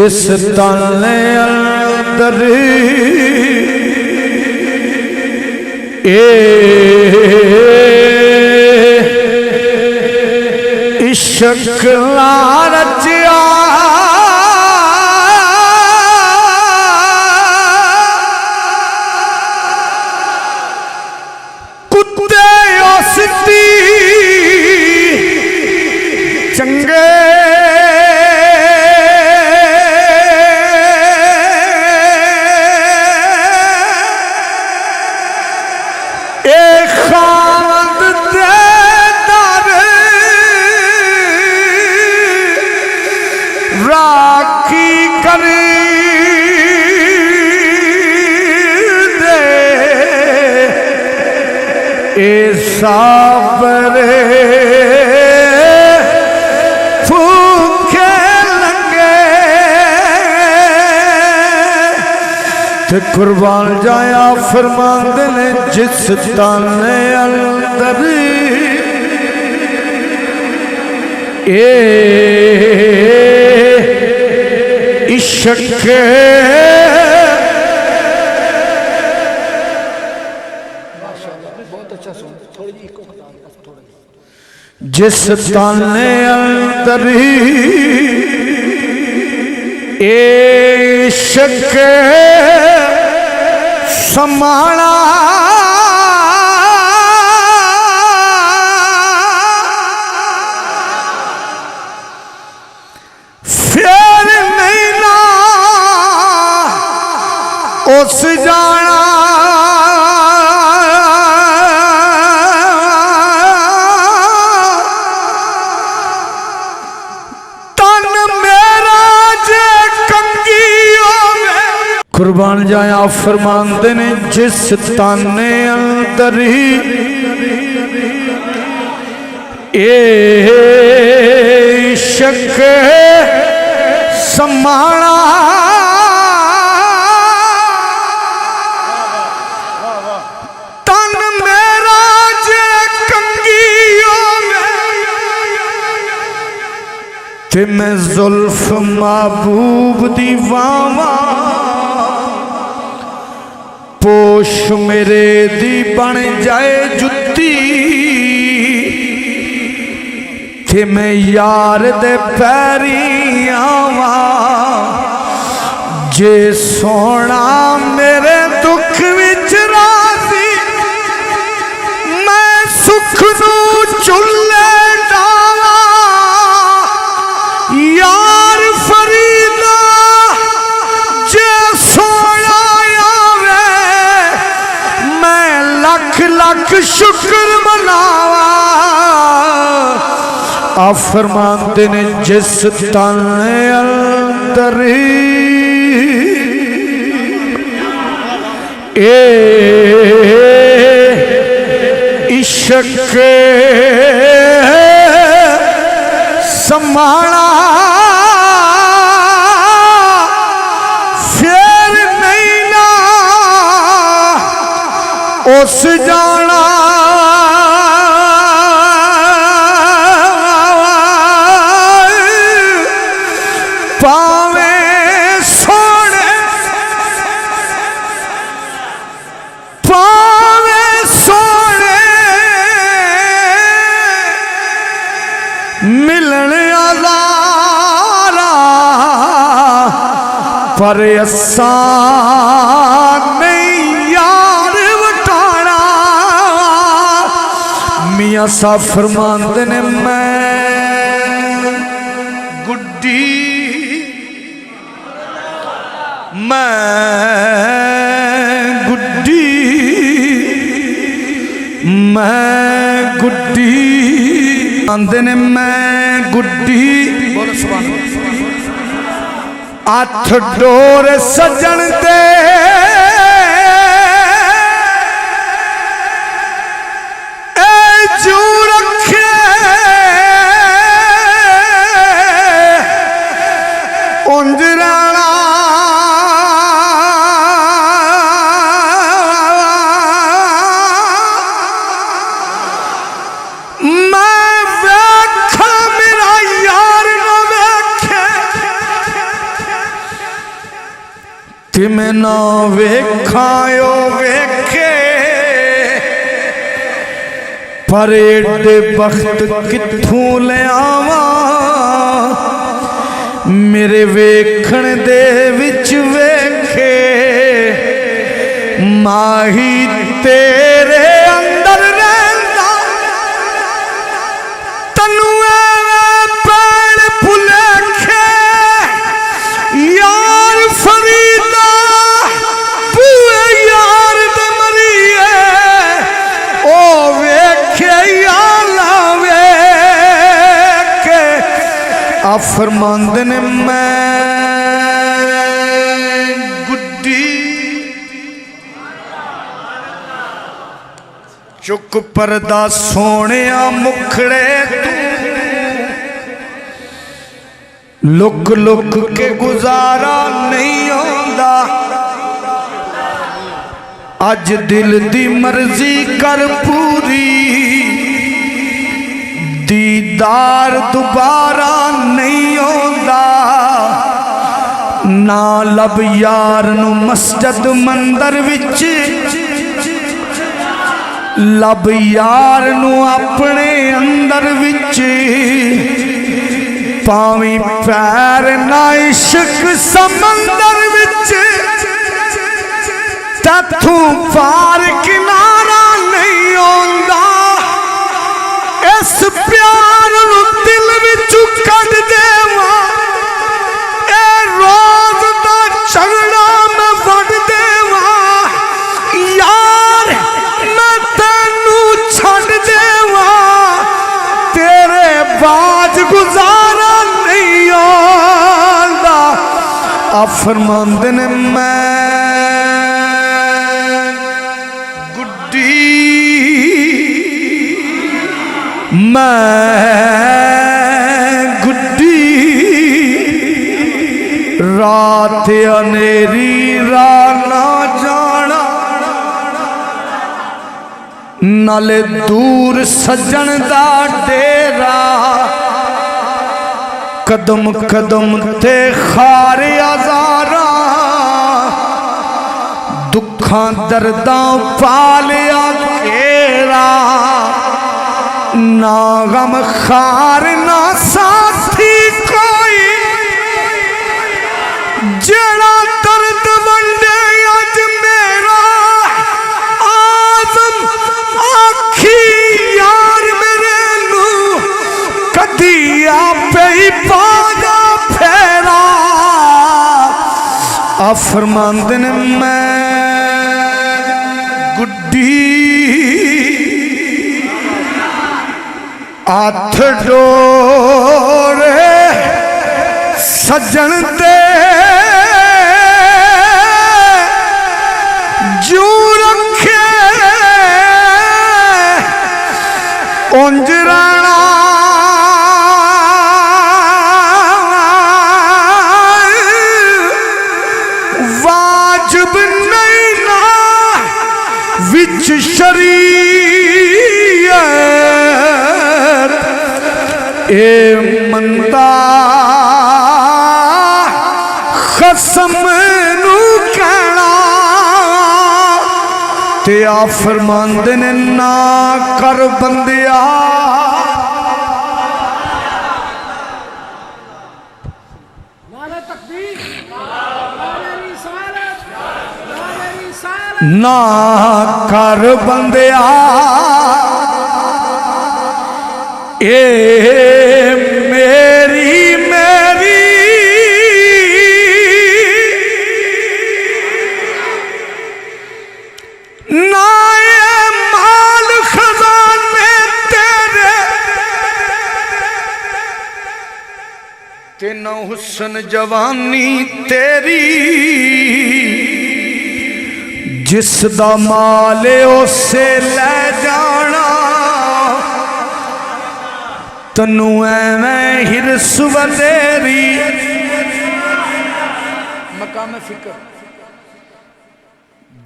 इस तने अंदर इश्क रचिया कुत्ते उसदी चंगे राखी कर दे ए साबरे भूखे लंगे ते कुर्बान जाया फरमांदे ने जिस ताने अंदर इश्क जिस ताने अंदर इश्क समाना उस जाना तन मेरा जे कंगी होवे कुर्बान जाया फरमांदे ने जिस ताने अंदर ही इश्क समाना ते मैं जुल्फ महबूब दी वावा पोश मेरे दी बन जाए जुत्ती ते मैं यार दे पैरी आवा जे सोना मेरे दुख विच राजी मैं सुख नू चुल्ले यार फरीदा जे सोना आवे मैं लख लख शुक्र मनावा आ फरमांदे ने जिस ताने अंदर इश्क समाना फिर नहीं ना उस जाना पावे सोने पावे सोने मिलन पर असा नहीं यार वटाना मियां साहब फरमांदे ने मैं गुड्डी आंदे ने मैं गुड्डी अठ डोर सजन दे जू रखे उंज राणा मैं वेखा मेरा यार न वेखे कि मैं ना वेखायो वेखे पर एडे बख्त कित्थों ले आवा मेरे वेखण दे विच वेखे माही तेरे अंदर रहंदा तन्नू एवें पैण भुलेखे यार फरीदा पूए यार दे मरीए ओ वेखे या लावे के आ फरमांदे ने मैं चुक परदा सोने मुखड़े तू लुक लुक के गुजारा नहीं आंदा अज दिल दी मर्जी कर पूरी दीदार दोबारा नहीं आंदा ना लब यार नू मस्जिद मंदिर विच लब यार नू अपने अंदर विच पावी पैर ना इश्क समंदर विच तू पार किनारा नहीं आंदा इस प्यार नू दिल विच कढ देवा ए रोज दा झगड़ा मैं वड देवा यार मैं तेनू छड़ देवा तेरे बाज गुजारा नहीं आंदा आ फरमांदे ने मैं गुड्डी रात अनेरी राना जाना नाले दूर सजन दा डेरा कदम कदम ते खार आजारा दुखां दर्दां पालिया घेरा ना गम खार ना साथी कोई जड़ा दर्द वंडे अज मेरा आजम आखी यार मेरे नू कदी आपे ही पाजा फेरा आ फरमांदे ने मैं गुड्डी हाथ डोरे सजन दे जू रखे उंज राणा वाजिब नहीं ना विच ए मंदा खसम नू कहना ते आ फरमांदे ने ना कर बंदिया ना कर बंदिया ए मेरी मेरी ना ये माल खजाने तेरे ते ना हुस्न जवानी तेरी जिस दा माल उसे ले जाना तनू एवें हिरस वतेरी मकाम फिक्र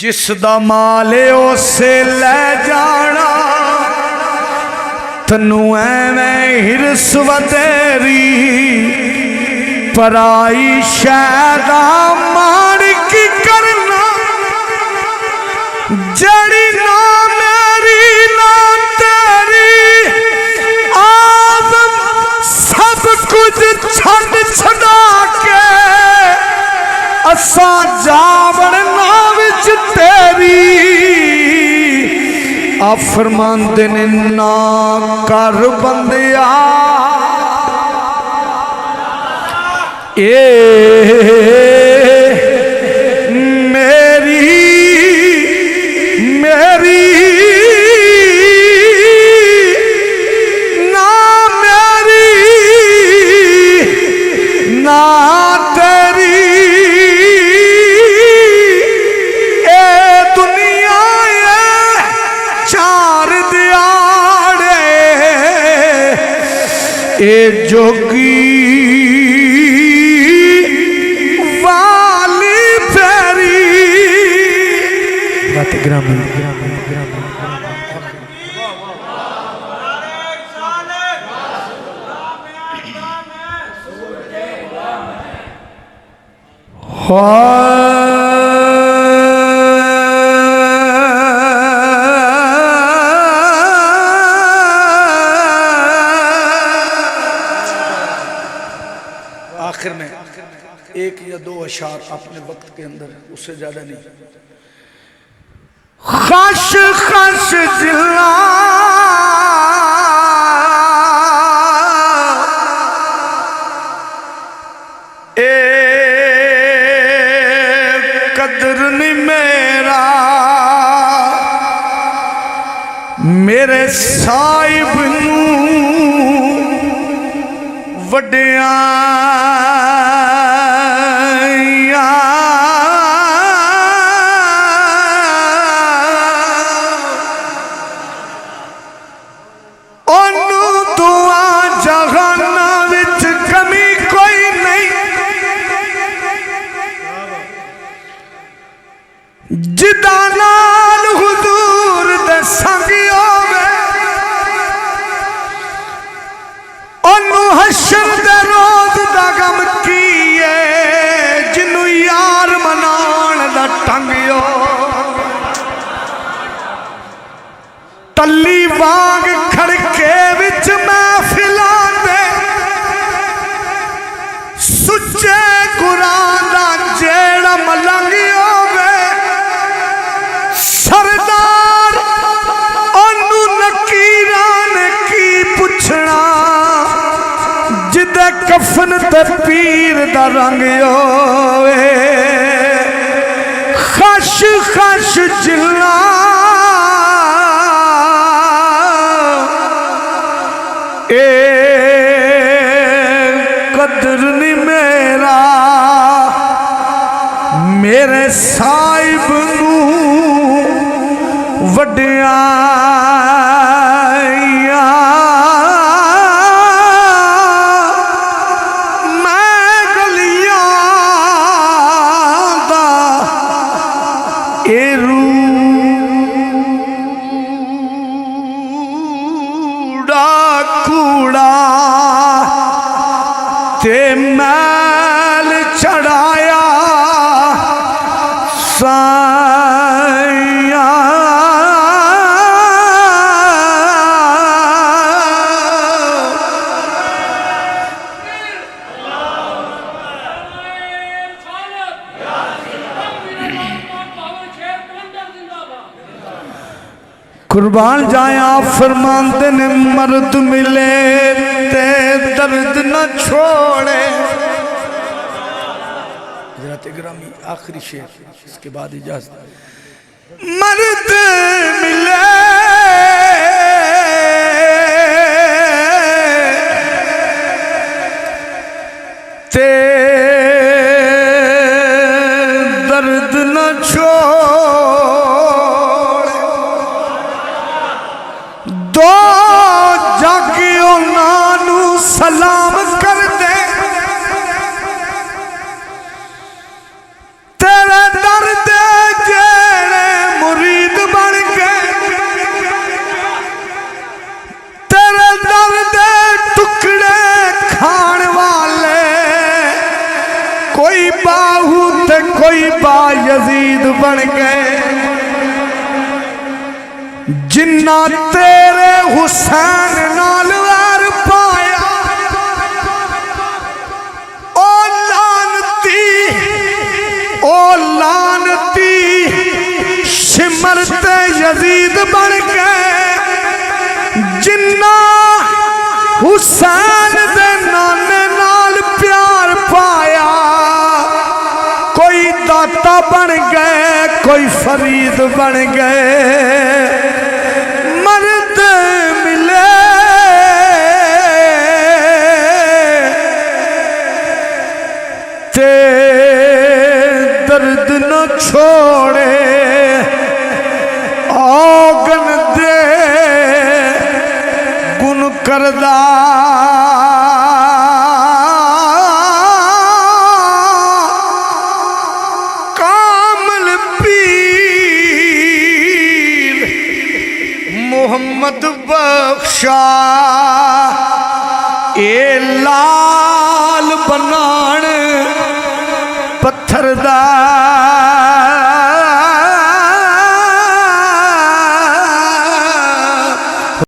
जिस दा माल उसे ले जाना तनू एवें हिरस वतेरी पराई शैदा मार की असा जावड़ ना विच तेरी आ फरमांदे ने ना कर बंदिया ए मेरी मेरी ना मेरी ना तेरी ए दुनिया ये चार दियाड़े ए जोगी ग्रामीण आखिर में एक या दो अशार अपने वक्त के अंदर, उससे ज्यादा नहीं। खश खश जिला ए कदर नहीं मेरा मेरे साहिब नू वड्डिया जिदा नाल हुजूर दे संग होवे ओनू हशर दे रोज दा गम कीए जिन्नू यार मनाण दा ढंग हो टल्ली वांग खड़के विच महफिलां दे सुच्चे कुरान दा जेड़ा मलंग होवे सरदार ओनू नकीरान की पुछना जिदे कफन ते पीर दा रंग होवे खश खश जिला ए कदर नहीं मेरा मेरे साहिब नू वड्डिया मैं गलियां दा ए रूड़ा कूड़ा ते मैल चढ़ाया कुर्बान जाया फरमाते ने मर्द मिले ते दर्द न छोड़े। हज़रत ग्रामी आखिरी शेर, इसके बाद इजाजत। मर्द मिले ते दर्द न छोड़े दो जागियो नानू सलाम कर दे तेरे दर्द जेड़े मुरीद बन गए तेरे दर्द टुकड़े खान वाले कोई बाहू ते कोई बायजीद बन गए जिन्ना तेरे हुसैन नाल वैर पाया ओ लानती ओ मरते यजीद बन गए जिन्ना हुसैन दे नाने नाल प्यार पाया। कोई दाता बन गए कोई फरीद बन गए मर्द मिले ते दर्द न छोड़े आगन दे गुन करदा कामल पीर मोहम्मद बख्शा ए लाल बनान पत्थर दा